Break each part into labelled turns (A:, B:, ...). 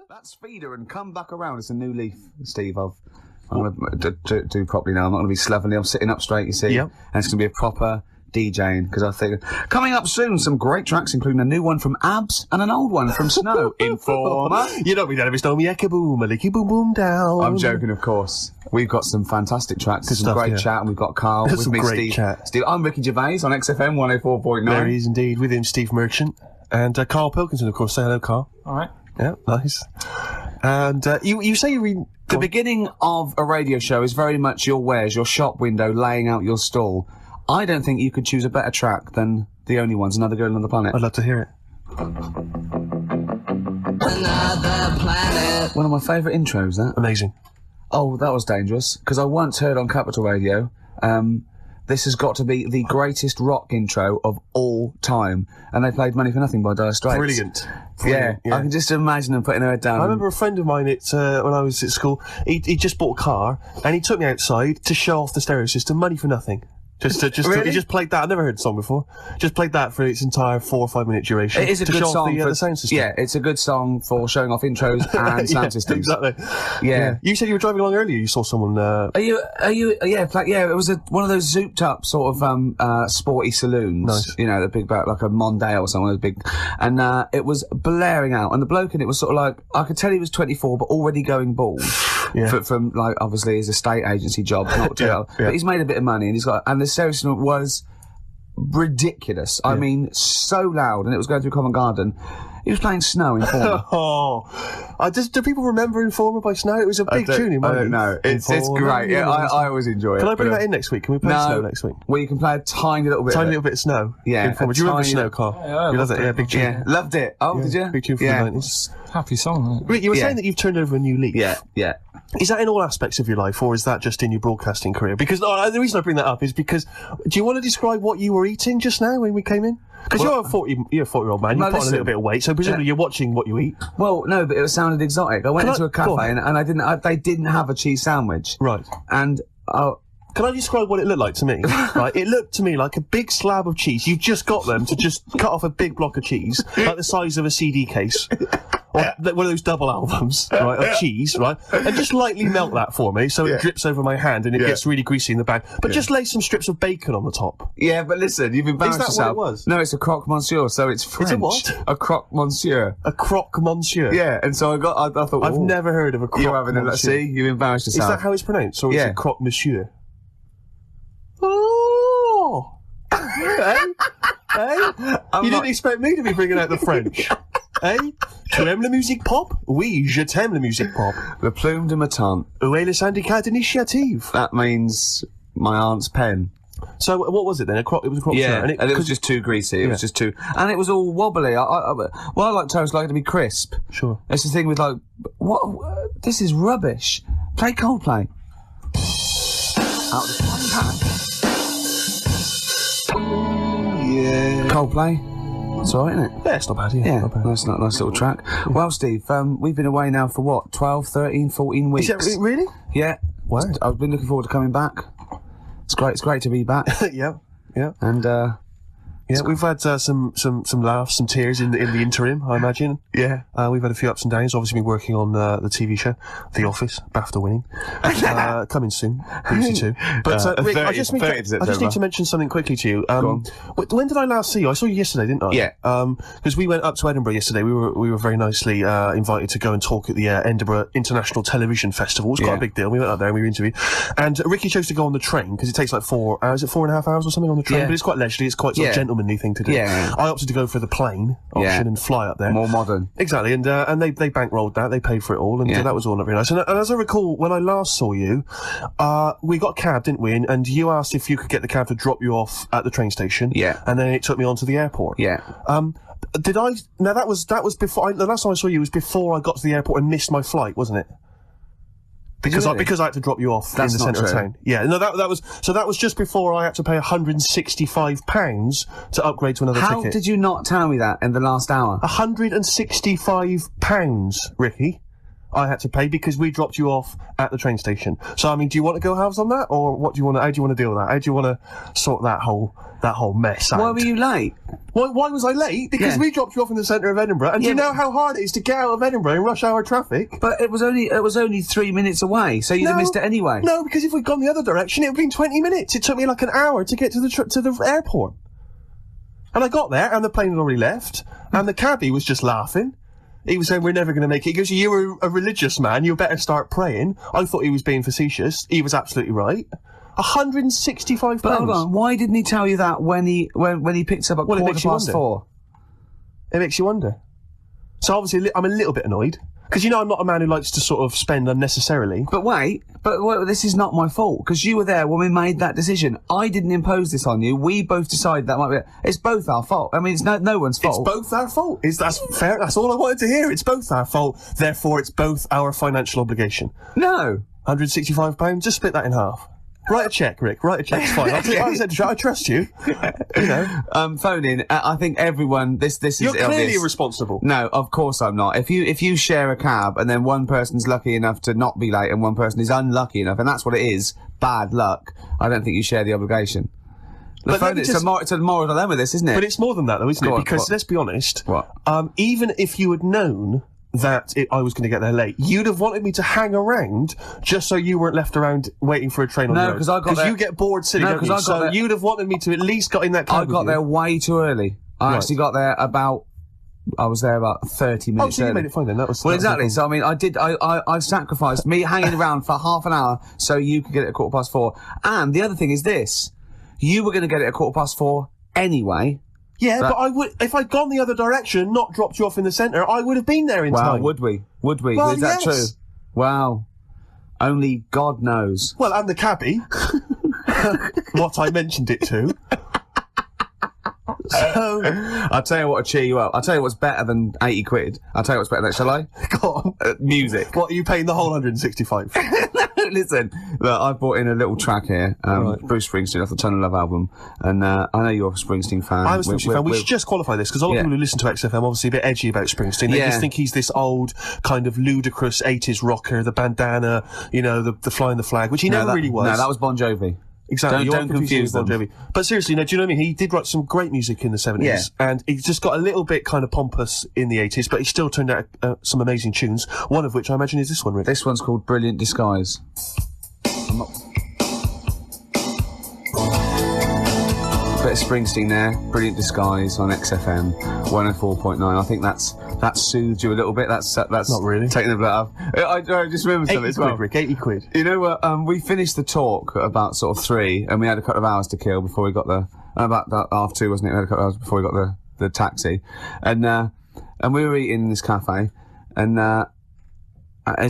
A: That's Feeder and Come Back Around. It's a new leaf, Steve. I'm going to do properly now. I'm not going to be slovenly. I'm sitting up straight, you see.
B: Yep.
A: And it's going to be a proper DJing, because I think coming up soon, some great tracks, including a new one from Abs and an old one from Snow. Informer.
B: You don't mean that if it's me ecka boom, a licky boom boom down.
A: I'm joking, of course. We've got some fantastic tracks. There's some great chat, and we've got Carl with
B: some
A: me,
B: great
A: Steve.
B: Chat.
A: Steve, I'm Ricky Gervais on XFM 104.9.
B: There he is indeed, with him, Steve Merchant. And Karl Pilkington, of course. Say hello, Carl.
C: All right.
B: Yeah, nice. And you say you read...
A: The beginning of a radio show is very much your wares, your shop window, laying out your stall. I don't think you could choose a better track than The Only Ones, Another Girl on the Planet.
B: I'd love to hear it.
A: Another Planet. One of my favourite intros, that.
B: Amazing.
A: Oh, that was dangerous, because I once heard on Capital Radio, this has got to be the greatest rock intro of all time. And they played Money for Nothing by Dire Straits.
B: Brilliant.
A: Yeah, I can just imagine them putting their head down.
B: I remember a friend of mine, when I was at school, he just bought a car, and he took me outside to show off the stereo system, Money for Nothing.
A: Really?
B: He just played that. I've never heard the song before. Just played that for its entire 4 or 5 minute duration.
A: It is a good song
B: for
A: the
B: sound system.
A: Yeah, it's a good song for showing off intros and sound systems.
B: Exactly.
A: Yeah.
B: You said you were driving along earlier. You saw someone.
A: It was one of those zooped up sort of sporty saloons.
B: Nice.
A: You know, the big back, like a Mondale or something, those big, and it was blaring out. And the bloke in it was sort of like, I could tell he was 24, but already going bald.
B: Yeah.
A: From like obviously his estate agency job, not too well.
B: Yeah.
A: But he's made a bit of money, and the stereo system was ridiculous. I mean, so loud, and it was going through Covent Garden. He was playing Snow in Informer.
B: Do people remember Informer by Snow? It was a big tune in my
A: I don't know. It's great. Yeah, I always enjoy it.
B: Can I bring that in next week? Can we play Snow next week?
A: Well, you can play a tiny little bit.
B: Tiny little bit of Snow.
A: Yeah.
B: Informer. Do you remember Snow, Carl?
C: Yeah,
B: you loved it. Yeah, big tune.
A: Yeah, loved it. Oh, did you?
B: Big tune from the 90s.
C: Happy song, isn't it?
B: Rick, you were saying that you've turned over a new leaf.
A: Yeah.
B: Is that in all aspects of your life, or is that just in your broadcasting career? Because the reason I bring that up is because, do you want to describe what you were eating just now when we came in? Because you're a 40-year-old man, you've put on a little bit of weight, so presumably you're watching what you eat.
A: Well, no, but it sounded exotic. I went into a cafe and they didn't have a cheese sandwich.
B: Right.
A: And
B: can I describe what it looked like to me? Right, it looked to me like a big slab of cheese. You just got them to just cut off a big block of cheese, like the size of a CD case. Or one of those double albums, right, of cheese, right? And just lightly melt that for me so it drips over my hand and it gets really greasy in the bag. But just lay some strips of bacon on the top.
A: Yeah, but listen, you've embarrassed yourself.
B: Is that what it was?
A: No, it's a croque monsieur, so it's French.
B: It's a what?
A: A croque monsieur.
B: A croque monsieur?
A: Yeah, and so I thought...
B: I've never heard of a croque monsieur.
A: Let's see, you've embarrassed yourself.
B: Is that how it's pronounced, or is it croque monsieur? Oh! Hey? You didn't expect me to be bringing out the French. Eh? Tu aimes la musique pop? Oui, je t'aime la musique pop.
A: Le plume de ma tante.
B: Où est le syndicat d'initiative?
A: That means my aunt's pen.
B: So what was it then? It was a croque
A: monsieur, and it was just too greasy. It was just too, and it was all wobbly. I like toast, like it to be crisp.
B: Sure.
A: It's the thing with like, what? This is rubbish. Play Coldplay. Out of one pack. Yeah. Coldplay. It's alright, isn't it?
B: Yeah, it's not bad, yeah. Not bad.
A: Nice little track. Well, Steve, we've been away now for what, 12, 13, 14 weeks?
B: Is that really?
A: Yeah.
B: Wow.
A: I've been looking forward to coming back. It's great to be back.
B: Yeah.
A: And,
B: yeah, we've had some laughs, some tears in the interim, I imagine.
A: Yeah.
B: We've had a few ups and downs. Obviously been working on the TV show, The Office, BAFTA winning. Coming soon, BBC 2. But Rick, I just need to mention something quickly to you. When did I last see you? I saw you yesterday, didn't I?
A: Yeah.
B: Because we went up to Edinburgh yesterday. We were very nicely invited to go and talk at the Edinburgh International Television Festival. It was quite a big deal. We went up there and we were interviewed. And Ricky chose to go on the train because it takes like 4 hours. Is it 4.5 hours or something on the train?
A: Yeah.
B: But it's quite leisurely. It's quite sort of gentlemanly thing to do.
A: Yeah.
B: I opted to go for the plane option and fly up there.
A: More modern.
B: Exactly, and they bankrolled that. They paid for it all, and that was all not very nice. And as I recall, when I last saw you, we got a cab, didn't we? And you asked if you could get the cab to drop you off at the train station.
A: Yeah.
B: And then it took me on to the airport.
A: Yeah.
B: Did I? Now that was before. The last time I saw you was before I got to the airport and missed my flight, wasn't it? Because I had to drop you off in the centre of town. Yeah, no, that was just before I had to pay £165 to upgrade to another ticket.
A: How did you not tell me that in the last hour?
B: £165, Ricky. I had to pay because we dropped you off at the train station. So, I mean, do you want to go halves on that, or what do you want to? How do you want to deal with that? How do you want to sort that whole mess out?
A: Why were you late?
B: Why was I late? Because we dropped you off in the centre of Edinburgh, and do you know how hard it is to get out of Edinburgh in rush hour traffic?
A: But it was only 3 minutes away, so you'd have missed it anyway.
B: No, because if we'd gone the other direction, it would have been 20 minutes. It took me like an hour to get to the airport. And I got there, and the plane had already left, and the cabbie was just laughing. He was saying, we're never going to make it. He goes, you were a religious man, you better start praying. I thought he was being facetious. He was absolutely right. £165.
A: But hold on, why didn't he tell you that when he picked up at 4:15?
B: It makes you wonder. So obviously, I'm a little bit annoyed. Because, I'm not a man who likes to sort of spend unnecessarily.
A: But wait, this is not my fault, because you were there when we made that decision. I didn't impose this on you. We both decided that might be it. It's both our fault. I mean, it's no one's fault.
B: It's both our fault. That's fair. That's all I wanted to hear. It's both our fault. Therefore, it's both our financial obligation.
A: No.
B: £165? Just split that in half. Write a cheque, Rick. Write a cheque. It's fine. I trust you.
A: Phone in. I think everyone. This is.
B: You're clearly irresponsible.
A: No, of course I'm not. If you share a cab and then one person's lucky enough to not be late and one person is unlucky enough, and that's what it is, bad luck. I don't think you share the obligation. It's a moral dilemma, this, isn't it?
B: But it's more than that, though, isn't it? Because let's be honest.
A: What?
B: Even if you had known that I was going to get there late, you'd have wanted me to hang around just so you weren't left around waiting for a train on the road.
A: Because
B: you get bored sitting, don't you? So you'd have wanted me to at least got in that cab.
A: I got there way too early. I actually got there I was there about 30 minutes
B: so
A: early.
B: You made it fine then.
A: Exactly. So, I mean, I sacrificed me hanging around for half an hour so you could get it at 4:15. And the other thing is this. You were going to get it at 4:15 anyway.
B: Yeah, but I would, if I'd gone the other direction and not dropped you off in the centre, I would have been there in time.
A: Would we?
B: Well,
A: is that true? Well, only God knows.
B: Well, and the cabbie. What I mentioned it to. So,
A: I'll tell you what will cheer you up. I'll tell you what's better than 80 quid. I'll tell you what's better than, shall I?
B: Go on.
A: Music.
B: What, are you paying the whole 165?
A: Listen, look, I brought in a little track here, Bruce Springsteen off the Ton of Love album, and I know you're a Springsteen fan.
B: I'm a Springsteen fan. We should just qualify this, because a lot of people who listen to XFM obviously a bit edgy about Springsteen. They just think he's this old, kind of ludicrous 80s rocker, the bandana, the flying the flag, which he never really was.
A: No, that was Bon Jovi.
B: Exactly.
A: Don't confuse them.
B: Bon Jovi. But seriously, do you know what I mean? He did write some great music in the 70s, and he just got a little bit kind of pompous in the 80s, but he still turned out some amazing tunes, one of which I imagine is this one, Rick.
A: This one's called Brilliant Disguise. Bit of Springsteen there, Brilliant Disguise on XFM 104.9. I think that's soothed you a little bit. That's
B: not really
A: taking the blood off. I just remembered something as well.
B: Rick, 80 quid.
A: You know what? We finished the talk at about sort of 3, and we had a couple of hours to kill before we got about 2:30, wasn't it? We had a couple of hours before we got the taxi, and we were eating in this cafe, and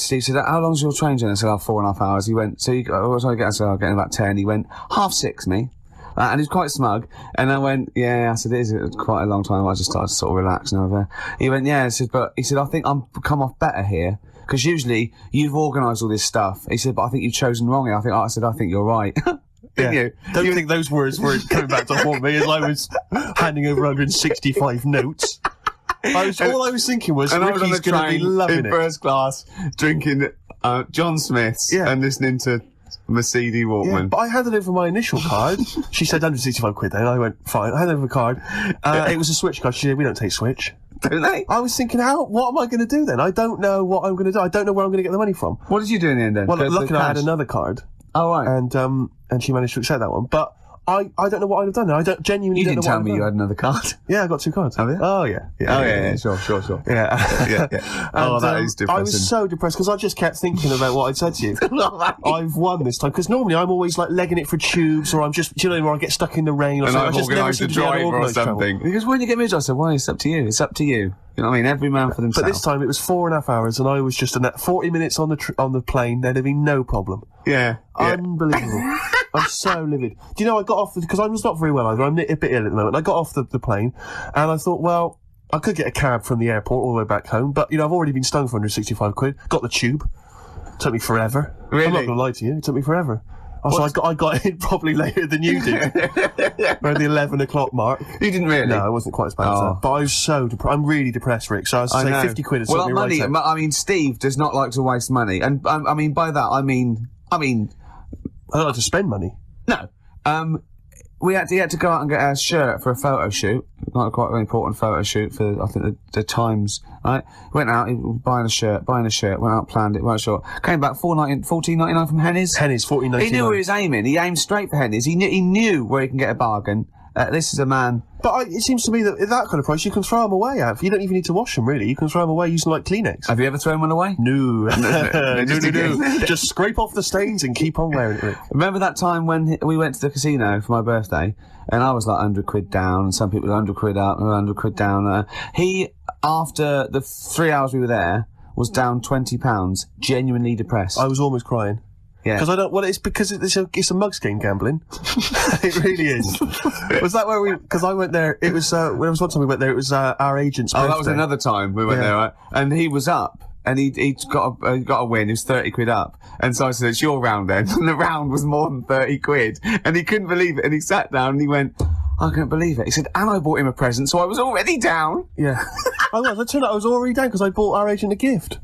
A: Steve said, "How long's your train journey?" I said, 4.5 hours. He went, "So what time I get?" I said, "I'm getting about 10." He went, 6:30, me. And he's quite smug. And I went, "Yeah." I said, "It is quite a long time." I just started to sort of relax and over. He went, "Yeah." I said, "I think I'm come off better here. Because usually you've organised all this stuff." He said, "But I think you've chosen wrong." I think you're right. Didn't you?
B: Don't think those words were coming back to haunt me as I was handing over 165 notes. All I was thinking was, Ricky's going to be loving it.
A: In first class, drinking John Smith's and listening to Mercedes Walkman.
B: Yeah, but I handed over my initial card. She said 165 quid then. I went, fine. I handed over a card. It was a Switch card. She said, "We don't take Switch."
A: Don't they?
B: I was thinking, what am I going to do then? I don't know what I'm going to do. I don't know where I'm going to get the money from.
A: What did you do in the end then?
B: Well, luckily I had another card.
A: Oh, right.
B: And she managed to accept that one. But I don't know what I'd have done. I don't genuinely.
A: You didn't tell me you had another card.
B: Yeah, I got 2 cards.
A: Have you?
B: Oh yeah.
A: Sure.
B: Yeah.
A: Oh, that is depressing.
B: I was so depressed because I just kept thinking about what I'd said to you. I've won this time, because normally I'm always like legging it for tubes, or I'm just, where I get stuck in the rain, or
A: and
B: something.
A: I've organised a driver or something. Because when you get me, I said, "Why? It's up to you. It's up to you." You know what I mean? Every man for themselves.
B: But this time it was 4.5 hours, and I was just in that 40 minutes on the plane. There'd have been no problem.
A: Yeah.
B: Unbelievable. I'm so livid. Do you know, I got off, because I was not very well either. I'm a bit ill at the moment. I got off the plane, and I thought, well, I could get a cab from the airport all the way back home, but, I've already been stung for 165 quid. Got the tube. Took me forever.
A: Really?
B: I'm not going to lie to you. It took me forever. So I got in probably later than you did. Around the 11 o'clock mark.
A: You didn't really?
B: No, I wasn't quite as bad as that. But I was so I'm really depressed, Rick. So I was to say 50 quid.
A: Well, money. I mean, Steve does not like to waste money, and I mean by that I mean
B: I don't like to spend money.
A: No. He had to go out and get a shirt for a photo shoot, not quite an important photo shoot for, I think, the Times, right? Went out, he was buying a shirt, went out, planned it, weren't sure. Came back $14.99 from Henny's.
B: Henny's, $14.99.
A: He knew where he was aiming. He aimed straight for Henny's. He knew where he can get a bargain. This is a man...
B: But it seems to me that at that kind of price, you can throw them away, Av. You don't even need to wash them, really. You can throw them away using, like, Kleenex.
A: Have you ever thrown one away?
B: No. No. Just scrape off the stains and keep on wearing it.
A: Remember that time when we went to the casino for my birthday, and I was like 100 quid down, and some people were 100 quid up and 100 quid down. He, after the 3 hours we were there, was down £20, genuinely depressed.
B: I was almost crying.
A: Yeah.
B: Because I don't. Well, it's because it's a mugs game gambling. It really is. Was that where we? Because I went there. It was. There was one time we went there. It was our agent's birthday.
A: That was another time we went there, right? And he was up, and he got a win. He was 30 quid up, and so I said, "It's your round then." And the round was more than 30 quid, and he couldn't believe it. And he sat down and he went, "I can't believe it." He said, "And I bought him a present, so I was already down."
B: Yeah, I was. It turned out I was already down because I bought our agent a gift.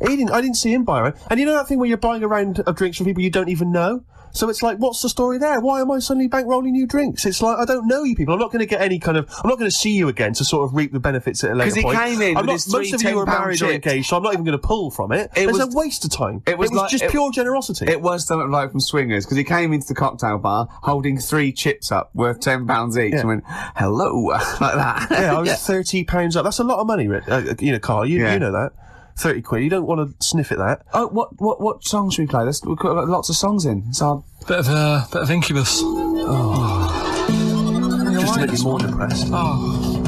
B: I didn't see him buy it. And you know that thing where you're buying a round of drinks from people you don't even know? So it's like, what's the story there? Why am I suddenly bankrolling you drinks? It's like, I don't know you people. I'm not going to get any kind of... I'm not going to see you again to sort of reap the benefits at a later point.
A: Because he came in with his
B: most of you are married or engaged, so I'm not even going to pull from it. It was a waste of time. It was just pure generosity.
A: It was something like from Swingers, because he came into the cocktail bar holding 3 chips up worth £10 each and went, hello, like that.
B: Yeah, I was £30 up. That's a lot of money, Carl. You know that. 30 quid. You don't want to sniff at that.
A: Oh, what song should we play? We've got lots of songs in. It's our...
C: Bit of Incubus.
B: Oh. Just to make you more depressed.
C: Oh.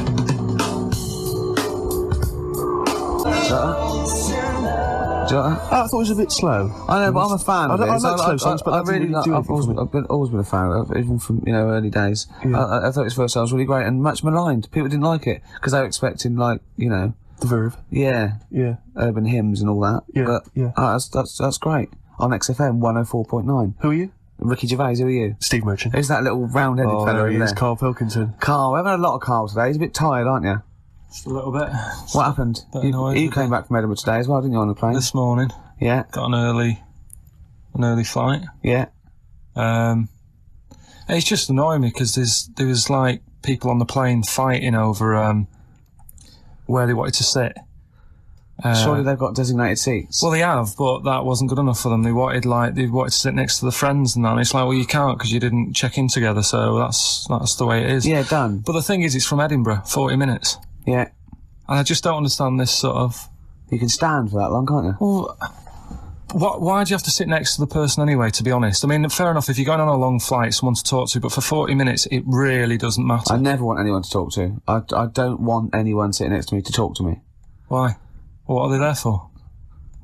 A: Do you like that?
B: I thought it was a bit slow.
A: I know, but I'm a fan of it.
B: I like slow songs, but
A: I've always been a fan of it, even from early days. Yeah. I thought his first song was really great and much maligned. People didn't like it because they were expecting
B: the verve.
A: Yeah. Urban hymns and all that. That's great. On XFM 104.9.
B: Who are you?
A: Ricky Gervais, who are you?
B: Steve Merchant.
A: Who's that little round-headed fella over there?
B: Karl Pilkington.
A: Carl, we've had a lot of Carl today. He's a bit tired, aren't you?
C: Just a little bit.
A: What happened? You came back from Edinburgh today as well, didn't you, on the plane?
C: This morning.
A: Yeah.
C: Got an early flight.
A: Yeah.
C: It's just annoying me because there was like people on the plane fighting over where they wanted to sit.
A: Surely they've got designated seats.
C: Well, they have, but that wasn't good enough for them. They wanted to sit next to the friends and that. And it's like, well, you can't because you didn't check in together. So that's the way it is.
A: Yeah, done.
C: But the thing is, it's from Edinburgh, 40 minutes.
A: Yeah.
C: And I just don't understand this sort of...
A: You can stand for that long, can't you?
C: Well, why do you have to sit next to the person anyway, to be honest? I mean, fair enough, if you're going on a long flight, someone to talk to, but for 40 minutes, it really doesn't matter.
A: I never want anyone to talk to. I don't want anyone sitting next to me to talk to me.
C: Why? What are they there for?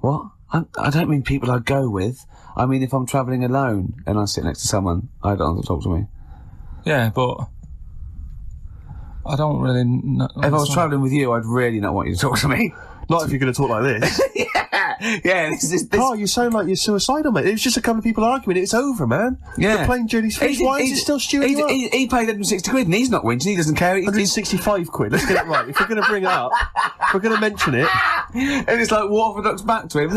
A: What? I don't mean people I go with. I mean if I'm travelling alone and I sit next to someone, I don't want them to talk to me.
C: Yeah, but... I don't really...
A: If I was travelling with you, I'd really not want you to talk to me.
B: Not if you're going to talk like this.
A: Yeah, this...
B: Carl, you sound like you're suicidal, mate. It was just a couple of people arguing. It's over, man.
A: Yeah.
B: The plane journey's finished. Why is it still stewing you up?
A: He paid 160 quid and he's not winching. He doesn't care.
B: 165 quid. Let's get it right. If we're going to bring it up, if we're going to mention it...
A: And it's like Waterford looks back to him.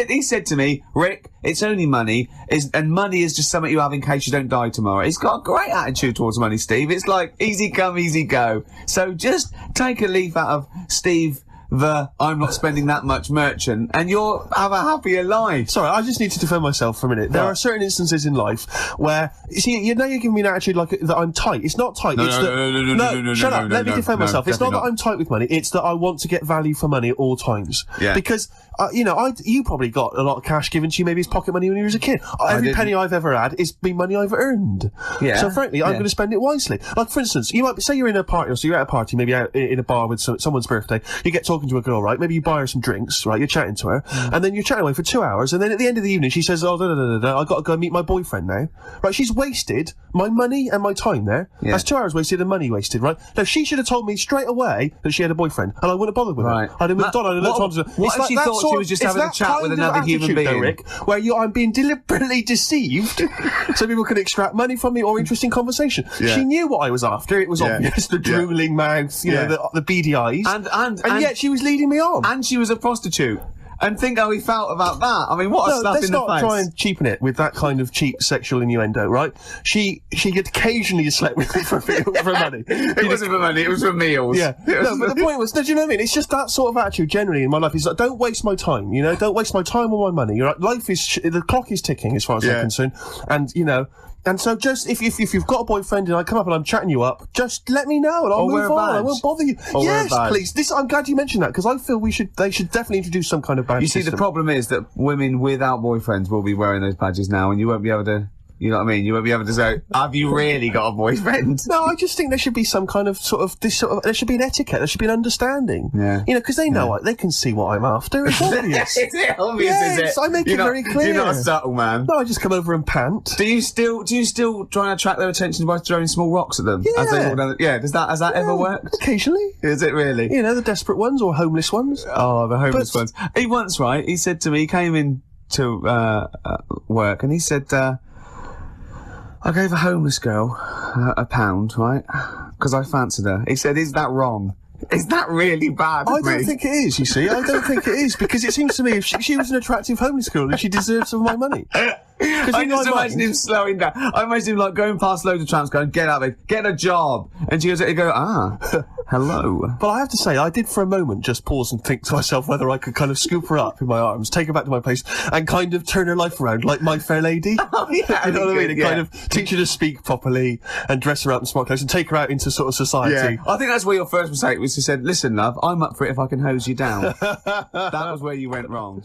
A: He said to me, Rick, it's only money, and money is just something you have in case you don't die tomorrow. He's got a great attitude towards money, Steve. It's like easy come, easy go. So just take a leaf out of Steve I'm not spending that much merchant, and you'll have a happier life.
B: Sorry, I just need to defend myself for a minute. There are certain instances in life where, you see, you're giving me an attitude like that I'm tight. It's not tight. No, shut up. Let me defend myself. It's not that I'm tight with money. It's that I want to get value for money at all times.
A: Yeah.
B: Because, you probably got a lot of cash given to you, maybe it's pocket money when you were a kid. Every penny I've ever had is been money I've earned.
A: Yeah.
B: So frankly, I'm going to spend it wisely. Like, for instance, you might say you're in a party, or so you're at a party, maybe out in a bar with someone's birthday. You get talking talking to a girl, right? Maybe you buy her some drinks, right? You're chatting to her, and then you're chatting away for 2 hours, and then at the end of the evening, she says, "Oh, I got to go meet my boyfriend now." Right? She's wasted my money and my time there.
A: Yeah.
B: That's 2 hours wasted and money wasted, right? Now she should have told me straight away that she had a boyfriend, and I wouldn't have bothered with
A: Right.
B: her. I'd have moved on. I'd have looked on to her.
A: What if she thought she was just having a chat with another human being?
B: Though, Rick, where I'm being deliberately deceived so people can extract money from me or interesting conversation.
A: Yeah.
B: She knew what I was after. It was obvious. The drooling mouth, you know, the beady eyes. And yet she was leading me on.
A: And she was a prostitute. And think how he felt about that. I mean, what a slap in the face.
B: Let's not try and cheapen it with that kind of cheap sexual innuendo, right? She occasionally slept with me for money.
A: It wasn't for money, it was for meals.
B: Yeah. No, but the point was, do you know what I mean? It's just that sort of attitude generally in my life. It's like, don't waste my time, you know? Don't waste my time or my money. You're right? Life is, the clock is ticking as far as I'm concerned. And, you know, and so just, if you've got a boyfriend and I come up and I'm chatting you up, just let me know and I'll move on. I won't bother you. Yes, please. I'm glad you mentioned that because I feel they should definitely introduce some kind of badge system.
A: You see, the problem is that women without boyfriends will be wearing those badges now and you won't be able to, you know what I mean? You won't be able to say, have you really got a boyfriend?
B: No, I just think there should be some kind of there should be an etiquette, there should be an understanding. Yeah. You know, because they know, they can see what I'm after. It's obvious.
A: Is it obvious, is it?
B: I make it very clear.
A: You're not a subtle man.
B: No, I just come over and pant.
A: Do you still try and attract their attention by throwing small rocks at them?
B: Yeah.
A: As they walk down has that ever worked?
B: Occasionally.
A: Is it really?
B: You know, the desperate ones or homeless ones.
A: Oh, the homeless ones. He once, right, he said to me, he came in to work and he said, I gave a homeless girl £1, right? Because I fancied her. He said, is that wrong? Is that really bad
B: I don't think it is, you see. I don't think it is, because it seems to me if she was an attractive homeless girl, then she deserves some of my money.
A: I just imagine him slowing down. I imagine him like going past loads of tramps going, get out of it, get a job. And she goes, hello.
B: But I have to say, I did for a moment just pause and think to myself whether I could kind of scoop her up in my arms, take her back to my place, and kind of turn her life around like My Fair Lady.
A: Oh, yeah,
B: you know what I mean? And kind of teach her to speak properly and dress her up in smart clothes and take her out into sort of society.
A: Yeah. I think that's where your first mistake was. You said, listen, love, I'm up for it if I can hose you down. That was where you went wrong.